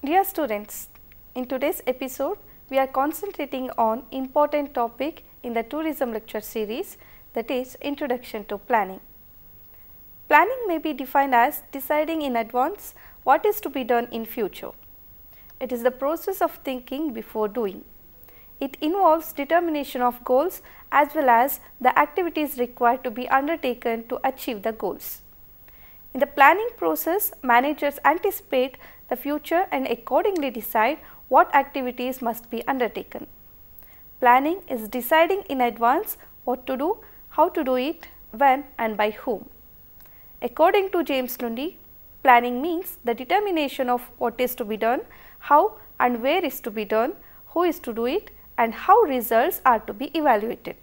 Dear students, in today's episode, we are concentrating on important topic in the tourism lecture series, that is Introduction to Planning. Planning may be defined as deciding in advance what is to be done in future. It is the process of thinking before doing. It involves determination of goals as well as the activities required to be undertaken to achieve the goals. In the planning process, managers anticipate the future and accordingly decide what activities must be undertaken. Planning is deciding in advance what to do, how to do it, when and by whom. According to James Lundy, planning means the determination of what is to be done, how and where is to be done, who is to do it, and how results are to be evaluated.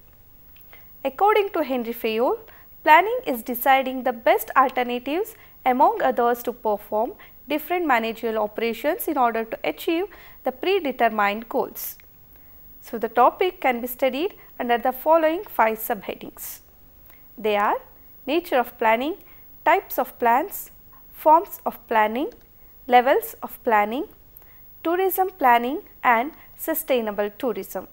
According to Henry Fayol, planning is deciding the best alternatives among others to perform different managerial operations in order to achieve the predetermined goals. So, the topic can be studied under the following 5 subheadings. They are nature of planning, types of plans, forms of planning, levels of planning, tourism planning and sustainable tourism.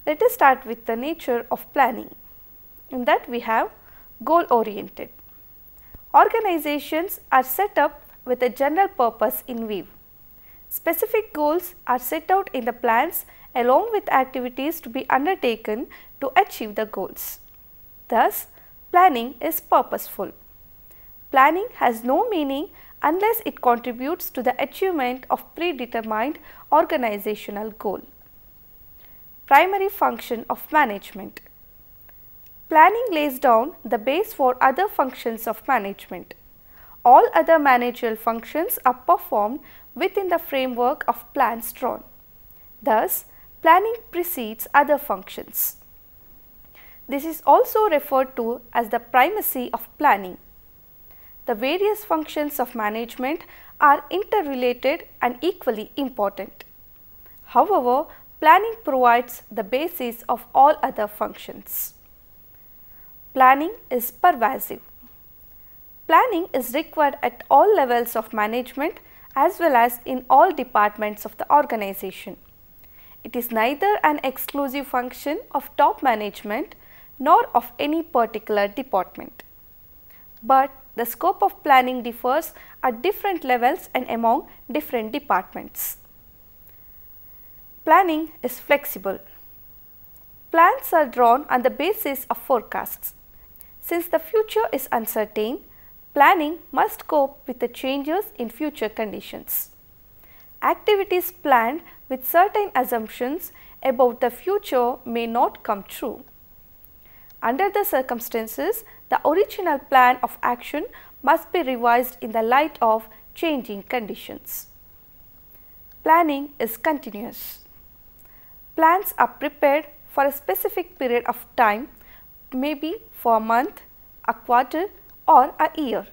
Let us start with the nature of planning. In that we have goal oriented. Organizations are set up with a general purpose in view. Specific goals are set out in the plans along with activities to be undertaken to achieve the goals. Thus, planning is purposeful. Planning has no meaning unless it contributes to the achievement of predetermined organizational goal. Primary function of management. Planning lays down the base for other functions of management. All other managerial functions are performed within the framework of plans drawn. Thus, planning precedes other functions. This is also referred to as the primacy of planning. The various functions of management are interrelated and equally important. However, planning provides the basis of all other functions. Planning is pervasive. Planning is required at all levels of management as well as in all departments of the organization. It is neither an exclusive function of top management nor of any particular department. But the scope of planning differs at different levels and among different departments. Planning is flexible. Plans are drawn on the basis of forecasts. Since the future is uncertain, planning must cope with the changes in future conditions. Activities planned with certain assumptions about the future may not come true. Under the circumstances, the original plan of action must be revised in the light of changing conditions. Planning is continuous. Plans are prepared for a specific period of time, maybe for a month, a quarter or a year.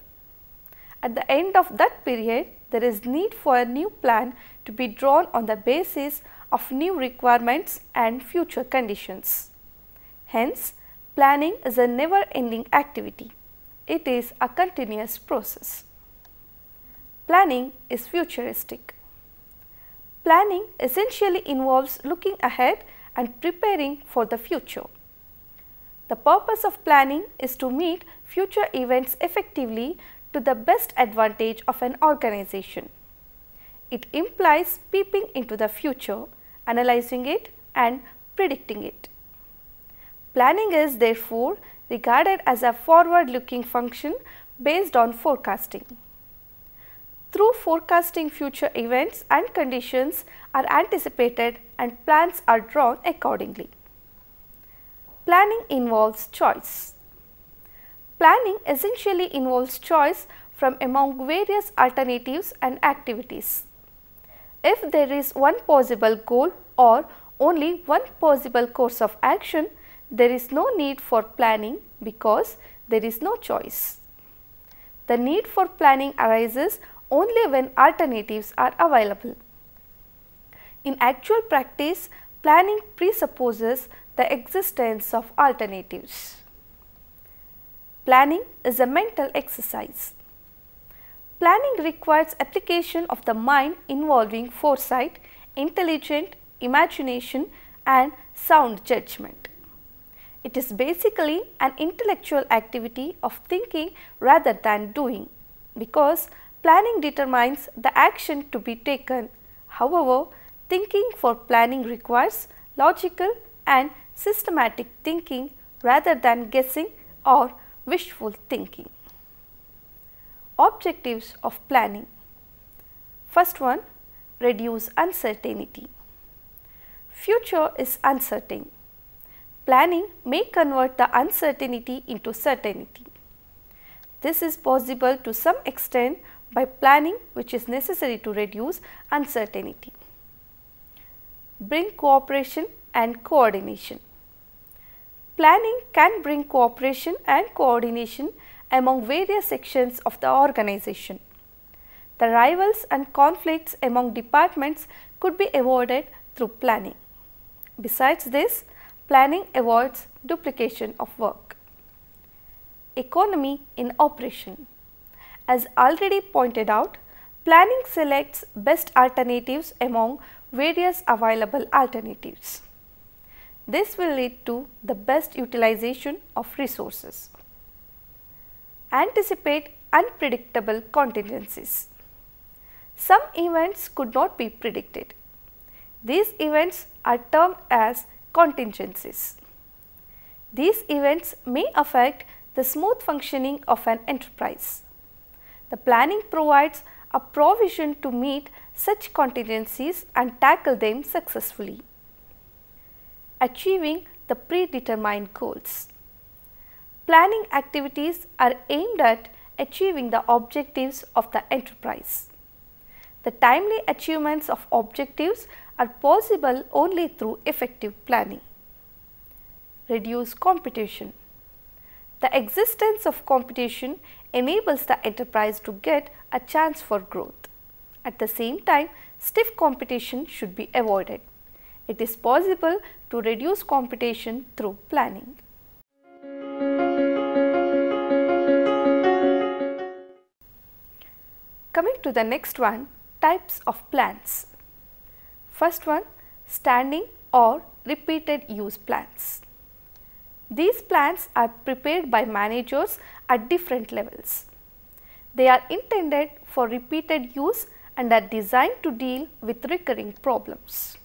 At the end of that period, there is need for a new plan to be drawn on the basis of new requirements and future conditions. Hence, planning is a never-ending activity. It is a continuous process. Planning is futuristic. Planning essentially involves looking ahead and preparing for the future. The purpose of planning is to meet future events effectively to the best advantage of an organization. It implies peeping into the future, analyzing it and predicting it. Planning is therefore regarded as a forward-looking function based on forecasting. Through forecasting, future events and conditions are anticipated and plans are drawn accordingly. Planning involves choice. Planning essentially involves choice from among various alternatives and activities. If there is one possible goal or only one possible course of action, there is no need for planning because there is no choice. The need for planning arises only when alternatives are available. In actual practice, planning presupposes the existence of alternatives. Planning is a mental exercise. Planning requires application of the mind involving foresight, intelligent imagination and sound judgment. It is basically an intellectual activity of thinking rather than doing, because planning determines the action to be taken. However, thinking for planning requires logical and systematic thinking rather than guessing or wishful thinking. Objectives of planning. First one, reduce uncertainty. Future is uncertain. Planning may convert the uncertainty into certainty. This is possible to some extent by planning, which is necessary to reduce uncertainty. Bring cooperation and coordination. Planning can bring cooperation and coordination among various sections of the organization. The rivals and conflicts among departments could be avoided through planning. Besides this, planning avoids duplication of work. Economy in operation. As already pointed out, planning selects best alternatives among various available alternatives. This will lead to the best utilization of resources. Anticipate unpredictable contingencies. Some events could not be predicted. These events are termed as contingencies. These events may affect the smooth functioning of an enterprise. The planning provides a provision to meet such contingencies and tackle them successfully. Achieving the predetermined goals. Planning activities are aimed at achieving the objectives of the enterprise. The timely achievements of objectives are possible only through effective planning. Reduce competition. The existence of competition enables the enterprise to get a chance for growth. At the same time, stiff competition should be avoided. It is possible to reduce competition through planning. Coming to the next one, types of plans. First one, standing or repeated use plans. These plans are prepared by managers at different levels. They are intended for repeated use and are designed to deal with recurring problems.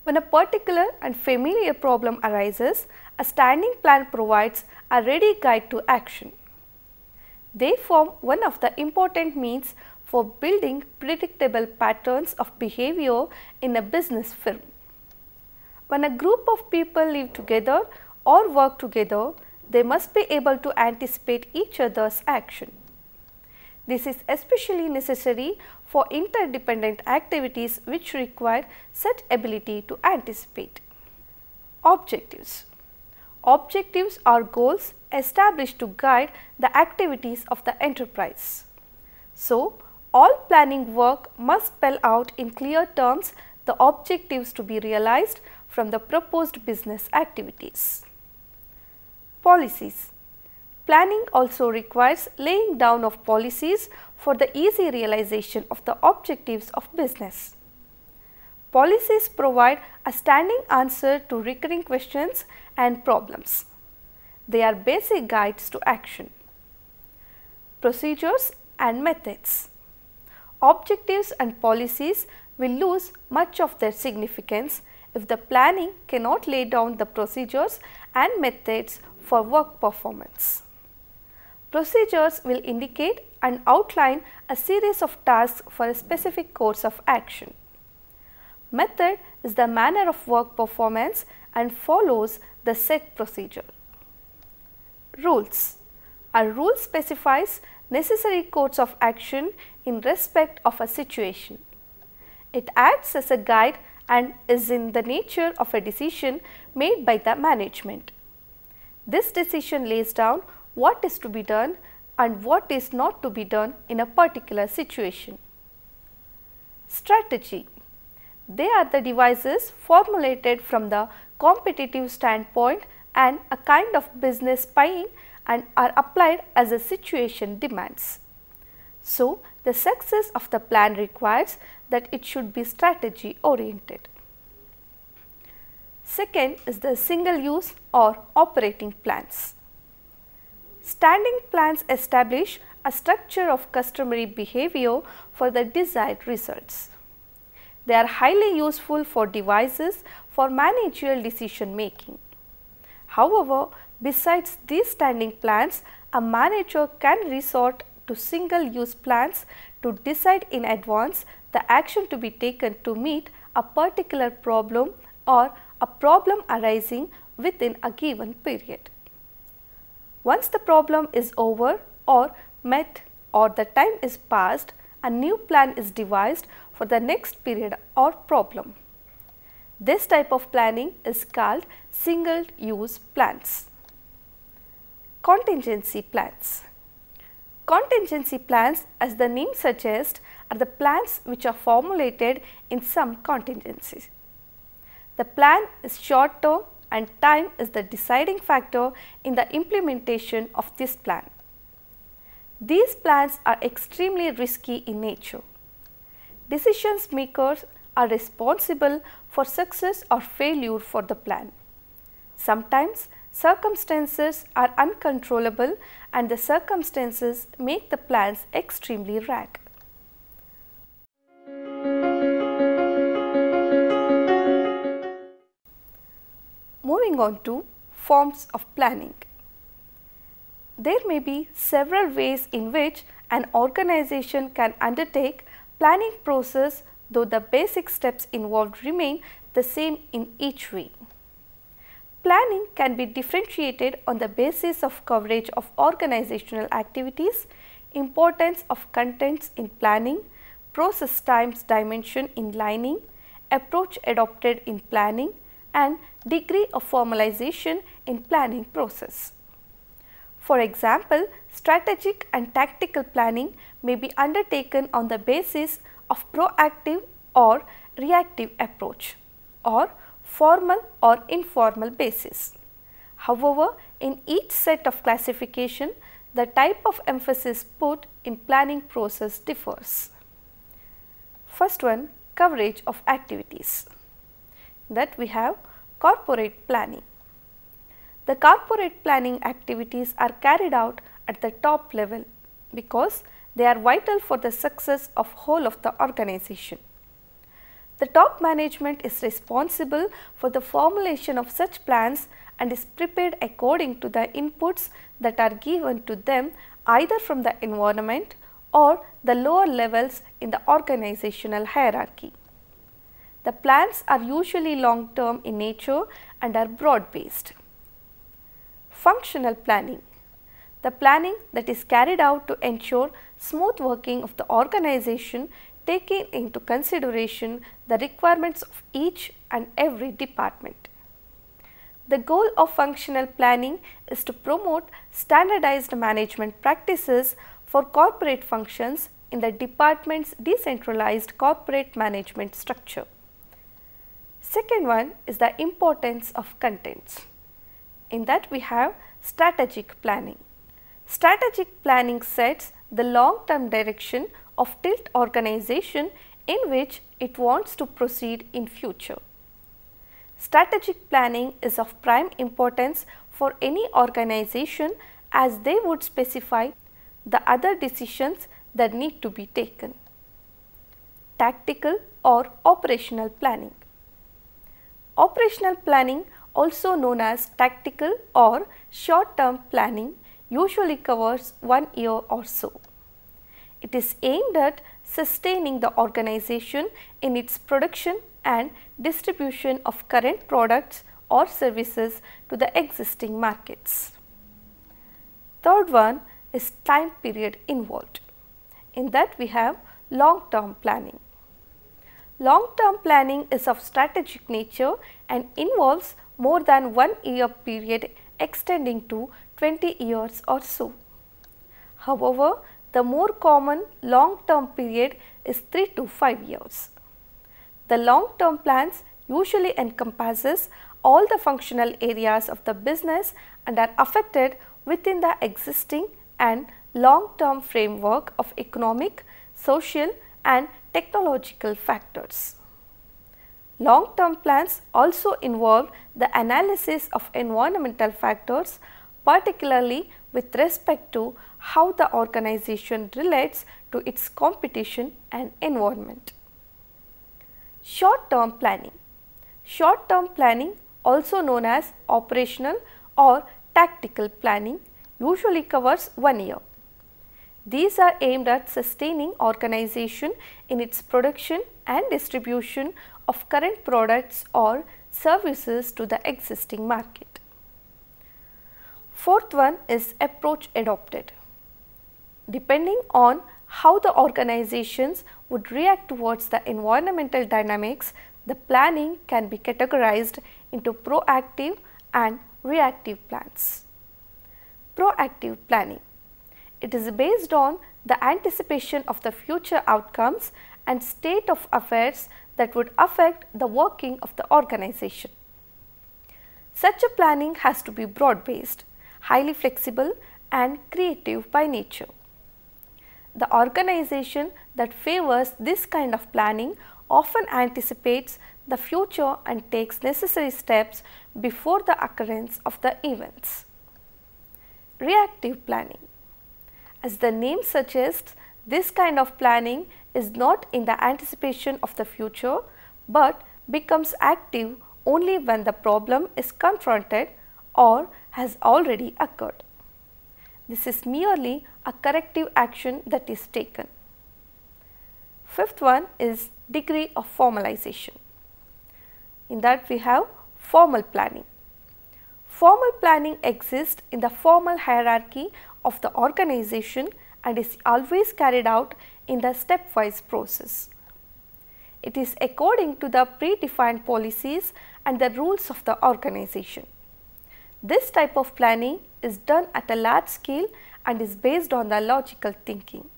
When a particular and familiar problem arises, a standing plan provides a ready guide to action. They form one of the important means for building predictable patterns of behavior in a business firm. When a group of people live together or work together, they must be able to anticipate each other's action. This is especially necessary for interdependent activities which require such ability to anticipate. Objectives. Objectives are goals established to guide the activities of the enterprise. So, all planning work must spell out in clear terms the objectives to be realized from the proposed business activities. Policies. Planning also requires laying down of policies for the easy realization of the objectives of business. Policies provide a standing answer to recurring questions and problems. They are basic guides to action. Procedures and methods. Objectives and policies will lose much of their significance if the planning cannot lay down the procedures and methods for work performance. Procedures will indicate and outline a series of tasks for a specific course of action. Method is the manner of work performance and follows the set procedure. Rules. A rule specifies necessary course of action in respect of a situation. It acts as a guide and is in the nature of a decision made by the management. This decision lays down what is to be done and what is not to be done in a particular situation. Strategy. They are the devices formulated from the competitive standpoint and a kind of business spying and are applied as the situation demands. So, the success of the plan requires that it should be strategy oriented. Second is the single use or operating plans. Standing plans establish a structure of customary behavior for the desired results. They are highly useful for devices for managerial decision making. However, besides these standing plans, a manager can resort to single use plans to decide in advance the action to be taken to meet a particular problem or a problem arising within a given period. Once the problem is over or met or the time is passed, a new plan is devised for the next period or problem. This type of planning is called single use plans. Contingency plans. Contingency plans, as the name suggests, are the plans which are formulated in some contingencies. The plan is short term and time is the deciding factor in the implementation of this plan. These plans are extremely risky in nature. Decision makers are responsible for success or failure for the plan. Sometimes circumstances are uncontrollable and the circumstances make the plans extremely rare. Moving on to forms of planning. There may be several ways in which an organization can undertake planning process, though the basic steps involved remain the same in each way. Planning can be differentiated on the basis of coverage of organizational activities, importance of contents in planning, process times dimension in lining, approach adopted in planning, and degree of formalization in planning process. For example, strategic and tactical planning may be undertaken on the basis of proactive or reactive approach or formal or informal basis. However, in each set of classification, the type of emphasis put in planning process differs. First one, coverage of activities. That we have corporate planning. The corporate planning activities are carried out at the top level because they are vital for the success of whole of the organization. The top management is responsible for the formulation of such plans and is prepared according to the inputs that are given to them either from the environment or the lower levels in the organizational hierarchy. The plans are usually long term in nature and are broad based. Functional planning. The planning that is carried out to ensure smooth working of the organization, taking into consideration the requirements of each and every department. The goal of functional planning is to promote standardized management practices for corporate functions in the department's decentralized corporate management structure. Second one is the importance of contents. In that we have strategic planning. Strategic planning sets the long-term direction of TILT organization in which it wants to proceed in future. Strategic planning is of prime importance for any organization as they would specify the other decisions that need to be taken. Tactical or operational planning. Operational planning, also known as tactical or short-term planning, usually covers 1 year or so. It is aimed at sustaining the organization in its production and distribution of current products or services to the existing markets. Third one is time period involved. In that we have long-term planning. Long-term planning is of strategic nature and involves more than 1 year period extending to 20 years or so. However, the more common long-term period is 3 to 5 years. The long-term plans usually encompasses all the functional areas of the business and are affected within the existing and long-term framework of economic, social and technological factors. Long-term plans also involve the analysis of environmental factors, particularly with respect to how the organization relates to its competition and environment. Short-term planning. Short-term planning, also known as operational or tactical planning, usually covers 1 year. These are aimed at sustaining organization in its production and distribution of current products or services to the existing market. Fourth one is approach adopted. Depending on how the organizations would react towards the environmental dynamics, the planning can be categorized into proactive and reactive plans. Proactive planning. It is based on the anticipation of the future outcomes and state of affairs that would affect the working of the organization. Such a planning has to be broad-based, highly flexible and creative by nature. The organization that favors this kind of planning often anticipates the future and takes necessary steps before the occurrence of the events. Reactive planning. As the name suggests, this kind of planning is not in the anticipation of the future, but becomes active only when the problem is confronted or has already occurred. This is merely a corrective action that is taken. Fifth one is degree of formalization. In that we have formal planning. Formal planning exists in the formal hierarchy of the organization and is always carried out in the stepwise process. It is according to the predefined policies and the rules of the organization. This type of planning is done at a large scale and is based on the logical thinking.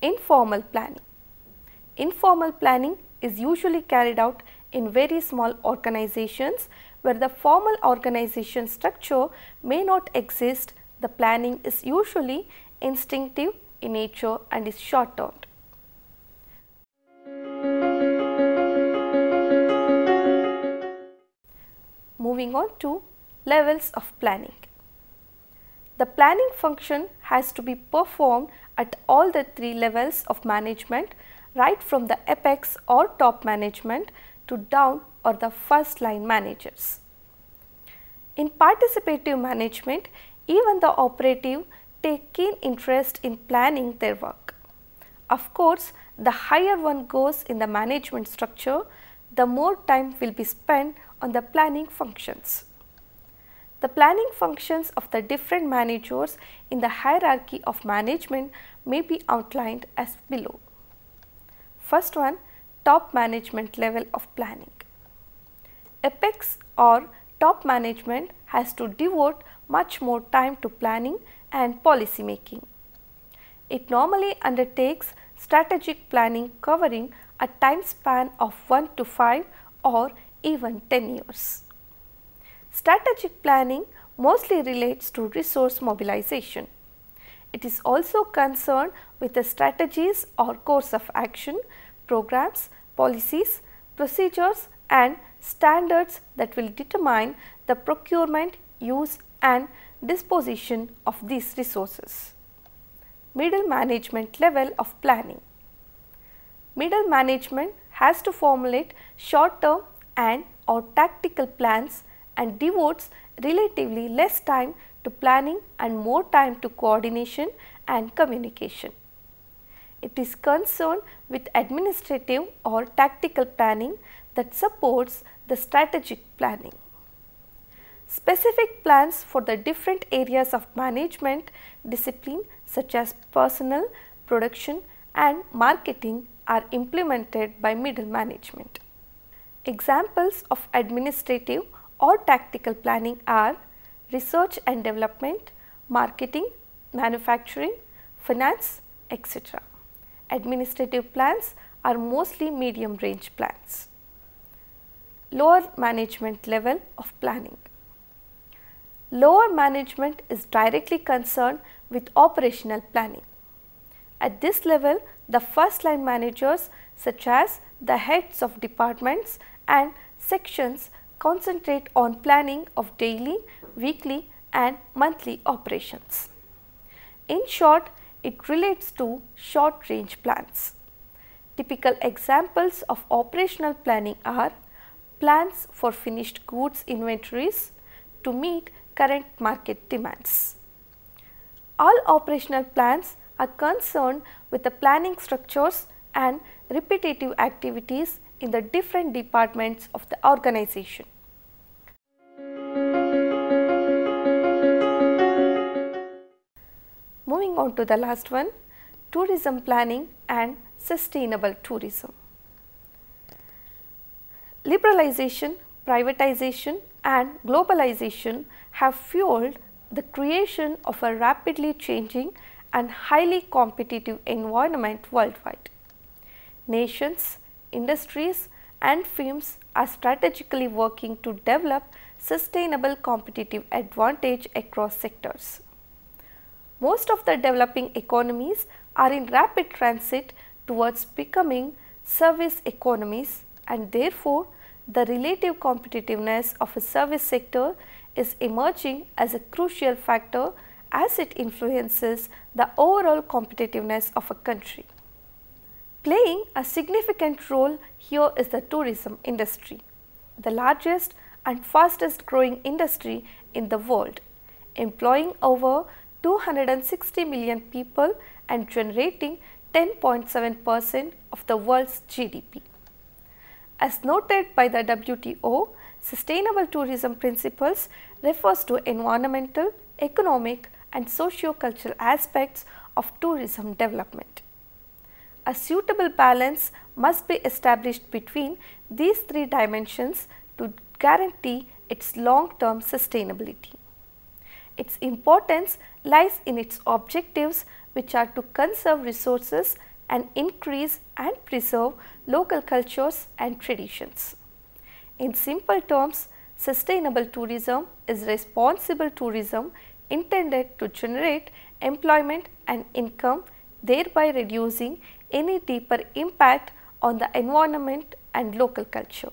Informal planning. Informal planning is usually carried out in very small organizations where the formal organization structure may not exist. The planning is usually instinctive in nature and is short-termed. Moving on to levels of planning. The planning function has to be performed at all the 3 levels of management, right from the apex or top management to down or the first line managers. In participative management, even the operative take keen interest in planning their work. Of course, the higher one goes in the management structure, the more time will be spent on the planning functions. The planning functions of the different managers in the hierarchy of management may be outlined as below. First one, top management level of planning. Apex or top management has to devote much more time to planning and policy making. It normally undertakes strategic planning covering a time span of 1 to 5 or even 10 years. Strategic planning mostly relates to resource mobilization. It is also concerned with the strategies or course of action, programs, policies, procedures and standards that will determine the procurement, use and disposition of these resources. Middle management level of planning. Middle management has to formulate short-term and or tactical plans and devotes relatively less time to planning and more time to coordination and communication. It is concerned with administrative or tactical planning that supports the strategic planning. Specific plans for the different areas of management discipline such as personnel, production and marketing are implemented by middle management. Examples of administrative or tactical planning are research and development, marketing, manufacturing, finance, etc. Administrative plans are mostly medium range plans. Lower management level of planning. Lower management is directly concerned with operational planning. At this level, the first line managers such as the heads of departments and sections concentrate on planning of daily, weekly and monthly operations. In short, it relates to short range plans. Typical examples of operational planning are plans for finished goods inventories to meet current market demands. All operational plans are concerned with the planning structures and repetitive activities in the different departments of the organization. Moving on to the last one, tourism planning and sustainable tourism. Liberalization, privatization and globalization have fueled the creation of a rapidly changing and highly competitive environment worldwide. Nations, industries and firms are strategically working to develop sustainable competitive advantage across sectors. Most of the developing economies are in rapid transit towards becoming service economies, and therefore the relative competitiveness of a service sector is emerging as a crucial factor as it influences the overall competitiveness of a country. Playing a significant role here is the tourism industry, the largest and fastest growing industry in the world, employing over 260 million people and generating 10.7% of the world's GDP. As noted by the WTO, sustainable tourism principles refers to environmental, economic and socio-cultural aspects of tourism development. A suitable balance must be established between these three dimensions to guarantee its long-term sustainability. Its importance lies in its objectives, which are to conserve resources and increase and preserve local cultures and traditions. In simple terms, sustainable tourism is responsible tourism intended to generate employment and income, thereby reducing any deeper impact on the environment and local culture.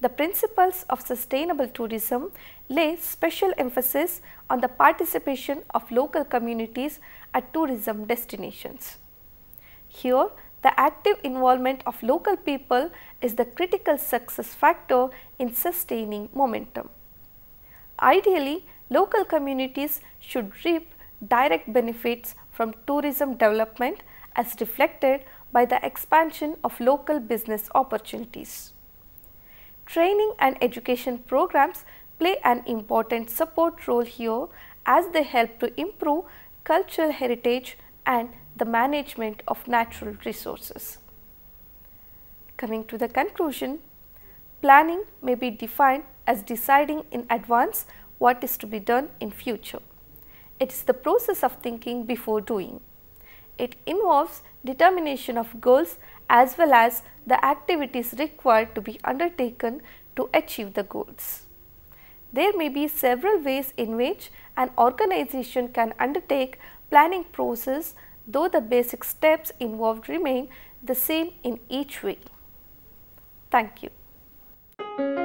The principles of sustainable tourism lay special emphasis on the participation of local communities at tourism destinations. Here, the active involvement of local people is the critical success factor in sustaining momentum. Ideally, local communities should reap direct benefits from tourism development as reflected by the expansion of local business opportunities. Training and education programs play an important support role here as they help to improve cultural heritage and the management of natural resources. Coming to the conclusion, planning may be defined as deciding in advance what is to be done in future. It is the process of thinking before doing. It involves determination of goals as well as the activities required to be undertaken to achieve the goals. There may be several ways in which an organization can undertake planning process, though the basic steps involved remain the same in each way. Thank you.